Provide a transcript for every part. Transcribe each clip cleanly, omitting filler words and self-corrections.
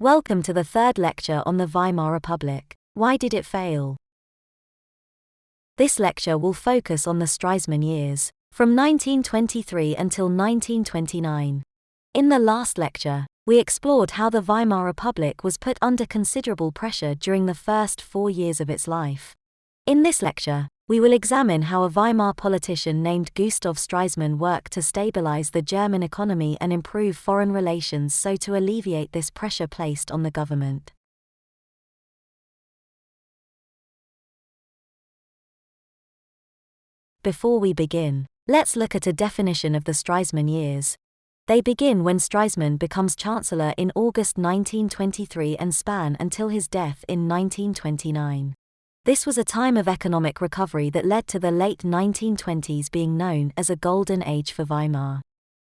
Welcome to the third lecture on the Weimar Republic. Why did it fail? This lecture will focus on the Stresemann years, from 1923 until 1929. In the last lecture, we explored how the Weimar Republic was put under considerable pressure during the first 4 years of its life. In this lecture, we will examine how a Weimar politician named Gustav Stresemann worked to stabilize the German economy and improve foreign relations so to alleviate this pressure placed on the government. Before we begin, let's look at a definition of the Stresemann years. They begin when Stresemann becomes Chancellor in August 1923 and span until his death in 1929. This was a time of economic recovery that led to the late 1920s being known as a golden age for Weimar.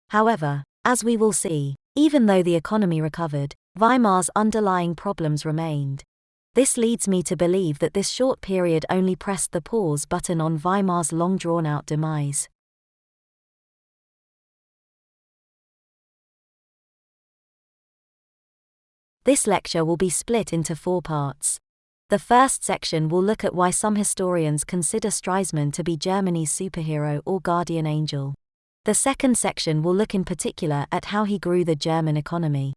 However, as we will see, even though the economy recovered, Weimar's underlying problems remained. This leads me to believe that this short period only pressed the pause button on Weimar's long drawn-out demise. This lecture will be split into 4 parts. The first section will look at why some historians consider Stresemann to be Germany's superhero or guardian angel. The second section will look in particular at how he grew the German economy.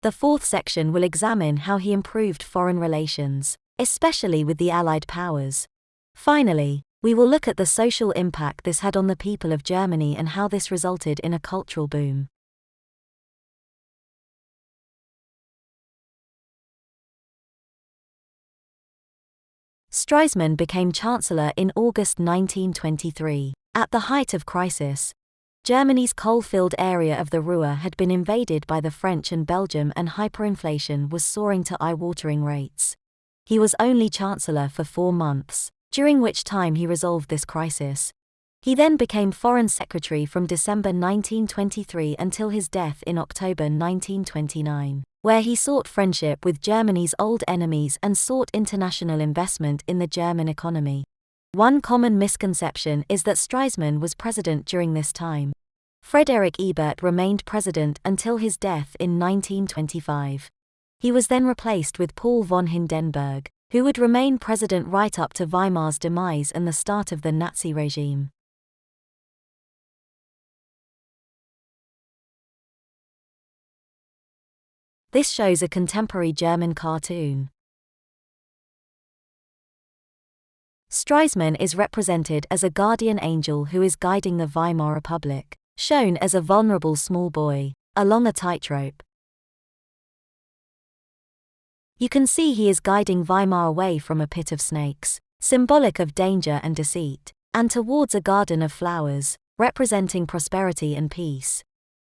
The fourth section will examine how he improved foreign relations, especially with the Allied powers. Finally, we will look at the social impact this had on the people of Germany and how this resulted in a cultural boom. Stresemann became Chancellor in August 1923. At the height of crisis, Germany's coal-filled area of the Ruhr had been invaded by the French and Belgium, and hyperinflation was soaring to eye-watering rates. He was only Chancellor for 4 months, during which time he resolved this crisis. He then became Foreign Secretary from December 1923 until his death in October 1929, where he sought friendship with Germany's old enemies and sought international investment in the German economy. One common misconception is that Stresemann was president during this time. Friedrich Ebert remained president until his death in 1925. He was then replaced with Paul von Hindenburg, who would remain president right up to Weimar's demise and the start of the Nazi regime. This shows a contemporary German cartoon. Stresemann is represented as a guardian angel who is guiding the Weimar Republic, shown as a vulnerable small boy, along a tightrope. You can see he is guiding Weimar away from a pit of snakes, symbolic of danger and deceit, and towards a garden of flowers, representing prosperity and peace.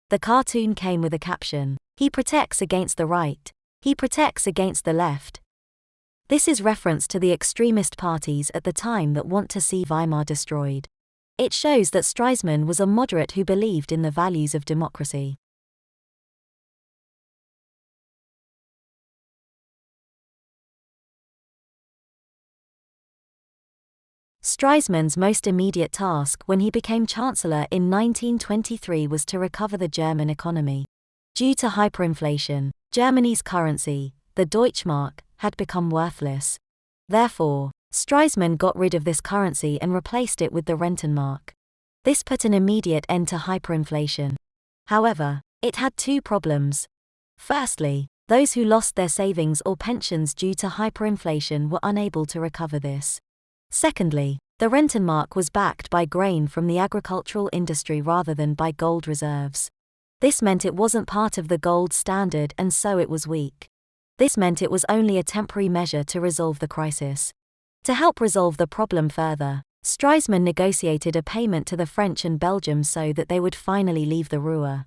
The cartoon came with a caption, "He protects against the right, he protects against the left." This is reference to the extremist parties at the time that want to see Weimar destroyed. It shows that Stresemann was a moderate who believed in the values of democracy. Stresemann's most immediate task when he became Chancellor in 1923 was to recover the German economy. Due to hyperinflation, Germany's currency, the Deutschmark, had become worthless. Therefore, Stresemann got rid of this currency and replaced it with the Rentenmark. This put an immediate end to hyperinflation. However, it had 2 problems. Firstly, those who lost their savings or pensions due to hyperinflation were unable to recover this. Secondly, the Rentenmark was backed by grain from the agricultural industry rather than by gold reserves. This meant it wasn't part of the gold standard and so it was weak. This meant it was only a temporary measure to resolve the crisis. To help resolve the problem further, Stresemann negotiated a payment to the French and Belgium so that they would finally leave the Ruhr.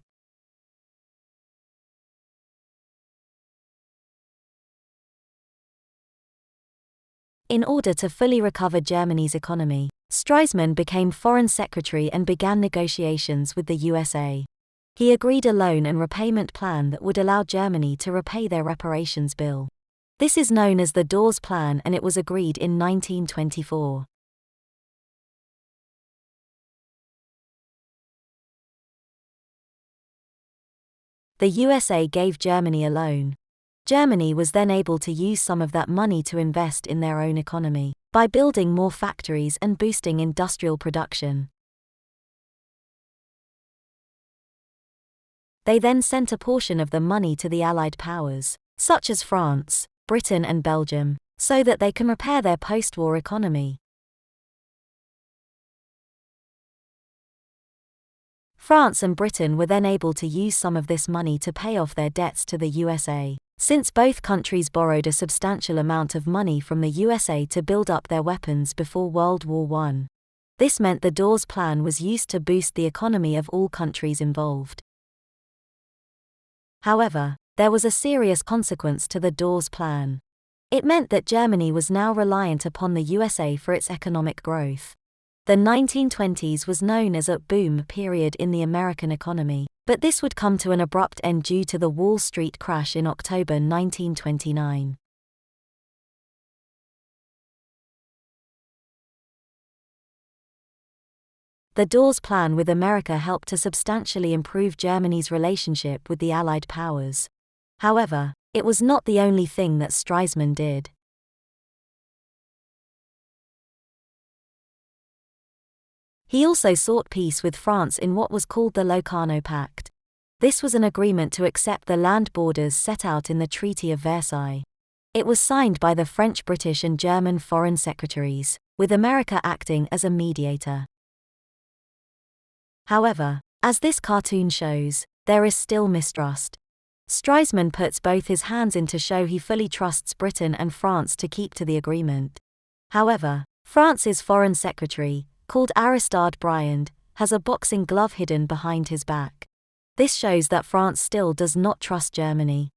In order to fully recover Germany's economy, Stresemann became Foreign Secretary and began negotiations with the USA. He agreed a loan and repayment plan that would allow Germany to repay their reparations bill. This is known as the Dawes Plan and it was agreed in 1924. The USA gave Germany a loan. Germany was then able to use some of that money to invest in their own economy, by building more factories and boosting industrial production. They then sent a portion of the money to the Allied powers, such as France, Britain and Belgium, so that they can repair their post-war economy. France and Britain were then able to use some of this money to pay off their debts to the USA, since both countries borrowed a substantial amount of money from the USA to build up their weapons before World War I. This meant the Dawes Plan was used to boost the economy of all countries involved. However, there was a serious consequence to the Dawes Plan. It meant that Germany was now reliant upon the USA for its economic growth. The 1920s was known as a boom period in the American economy, but this would come to an abrupt end due to the Wall Street crash in October 1929. The Dawes Plan with America helped to substantially improve Germany's relationship with the Allied powers. However, it was not the only thing that Stresemann did. He also sought peace with France in what was called the Locarno Pact. This was an agreement to accept the land borders set out in the Treaty of Versailles. It was signed by the French, British and German foreign secretaries, with America acting as a mediator. However, as this cartoon shows, there is still mistrust. Stresemann puts both his hands in to show he fully trusts Britain and France to keep to the agreement. However, France's foreign secretary, called Aristide Briand, has a boxing glove hidden behind his back. This shows that France still does not trust Germany.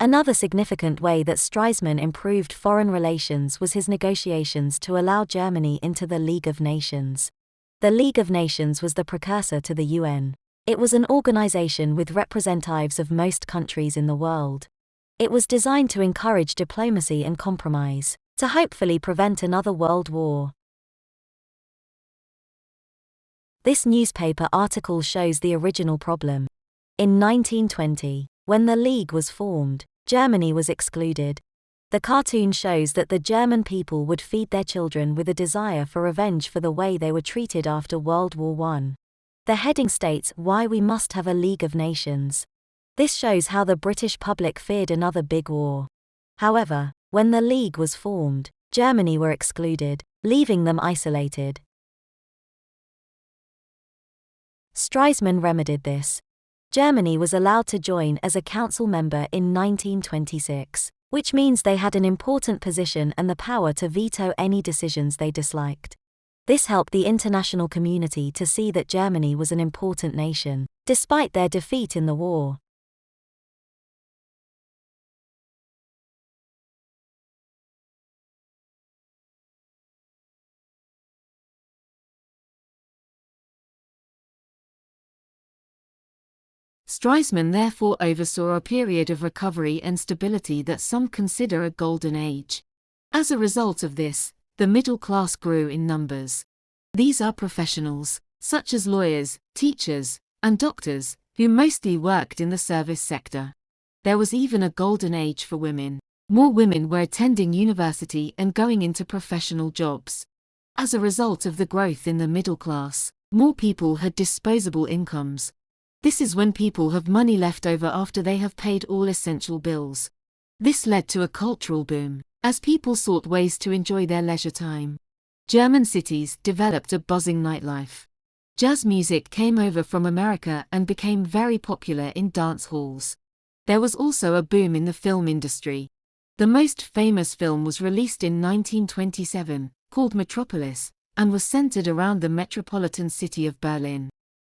Another significant way that Stresemann improved foreign relations was his negotiations to allow Germany into the League of Nations. The League of Nations was the precursor to the UN. It was an organization with representatives of most countries in the world. It was designed to encourage diplomacy and compromise, to hopefully prevent another world war. This newspaper article shows the original problem. In 1920, when the League was formed, Germany was excluded. The cartoon shows that the German people would feed their children with a desire for revenge for the way they were treated after World War I. The heading states why we must have a League of Nations. This shows how the British public feared another big war. However, when the League was formed, Germany were excluded, leaving them isolated. Stresemann remedied this. Germany was allowed to join as a council member in 1926, which means they had an important position and the power to veto any decisions they disliked. This helped the international community to see that Germany was an important nation, despite their defeat in the war. Stresemann therefore oversaw a period of recovery and stability that some consider a golden age. As a result of this, the middle class grew in numbers. These are professionals, such as lawyers, teachers, and doctors, who mostly worked in the service sector. There was even a golden age for women. More women were attending university and going into professional jobs. As a result of the growth in the middle class, more people had disposable incomes. This is when people have money left over after they have paid all essential bills. This led to a cultural boom, as people sought ways to enjoy their leisure time. German cities developed a buzzing nightlife. Jazz music came over from America and became very popular in dance halls. There was also a boom in the film industry. The most famous film was released in 1927, called Metropolis, and was centered around the metropolitan city of Berlin.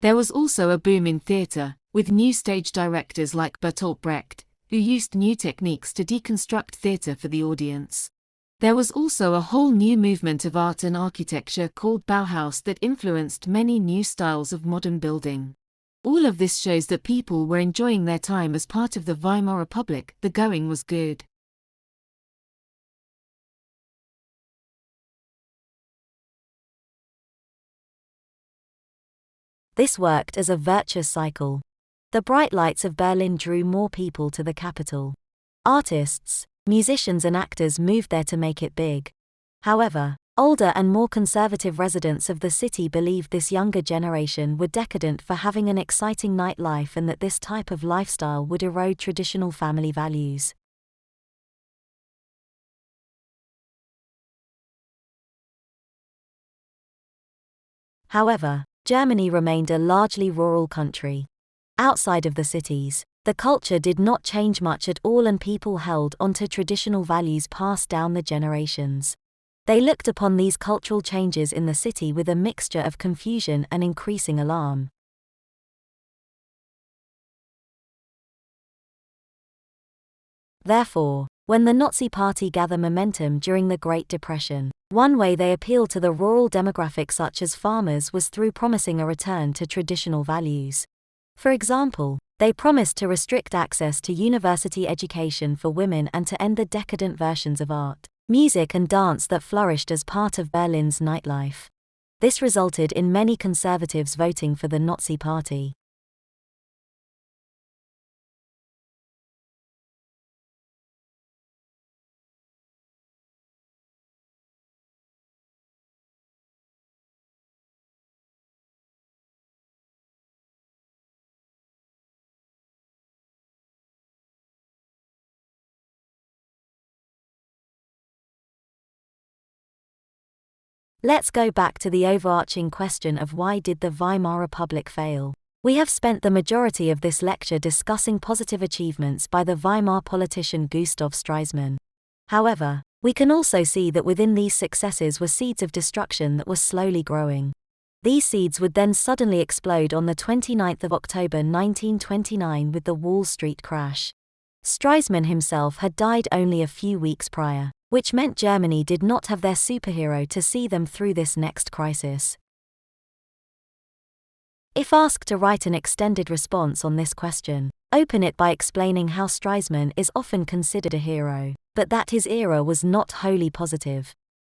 There was also a boom in theater, with new stage directors like Bertolt Brecht, who used new techniques to deconstruct theater for the audience. There was also a whole new movement of art and architecture called Bauhaus that influenced many new styles of modern building. All of this shows that people were enjoying their time as part of the Weimar Republic. The going was good. This worked as a virtuous cycle. The bright lights of Berlin drew more people to the capital. Artists, musicians and actors moved there to make it big. However, older and more conservative residents of the city believed this younger generation were decadent for having an exciting nightlife and that this type of lifestyle would erode traditional family values. However, Germany remained a largely rural country. Outside of the cities, the culture did not change much at all and people held onto traditional values passed down the generations. They looked upon these cultural changes in the city with a mixture of confusion and increasing alarm. Therefore, when the Nazi Party gathered momentum during the Great Depression, one way they appealed to the rural demographic such as farmers was through promising a return to traditional values. For example, they promised to restrict access to university education for women and to end the decadent versions of art, music and dance that flourished as part of Berlin's nightlife. This resulted in many conservatives voting for the Nazi Party. Let's go back to the overarching question of why did the Weimar Republic fail? We have spent the majority of this lecture discussing positive achievements by the Weimar politician Gustav Stresemann. However, we can also see that within these successes were seeds of destruction that were slowly growing. These seeds would then suddenly explode on the 29th of October 1929 with the Wall Street crash. Stresemann himself had died only a few weeks prior, which meant Germany did not have their superhero to see them through this next crisis. If asked to write an extended response on this question, open it by explaining how Stresemann is often considered a hero, but that his era was not wholly positive.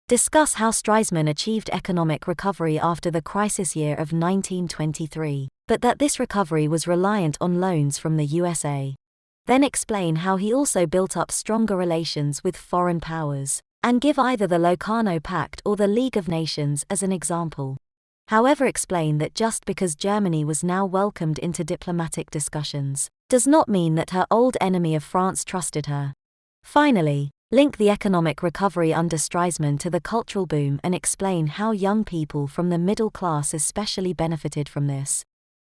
Discuss how Stresemann achieved economic recovery after the crisis year of 1923, but that this recovery was reliant on loans from the USA. Then explain how he also built up stronger relations with foreign powers, and give either the Locarno Pact or the League of Nations as an example. However, explain that just because Germany was now welcomed into diplomatic discussions, does not mean that her old enemy of France trusted her. Finally, link the economic recovery under Stresemann to the cultural boom and explain how young people from the middle class especially benefited from this.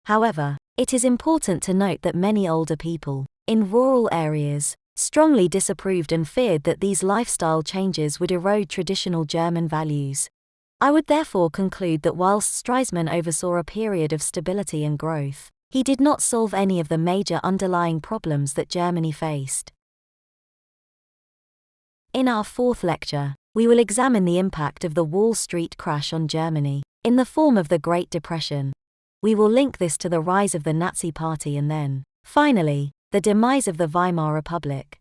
However, it is important to note that many older people, in rural areas, strongly disapproved and feared that these lifestyle changes would erode traditional German values. I would therefore conclude that whilst Stresemann oversaw a period of stability and growth, he did not solve any of the major underlying problems that Germany faced. In our fourth lecture, we will examine the impact of the Wall Street crash on Germany, in the form of the Great Depression. We will link this to the rise of the Nazi Party and then, finally, the demise of the Weimar Republic.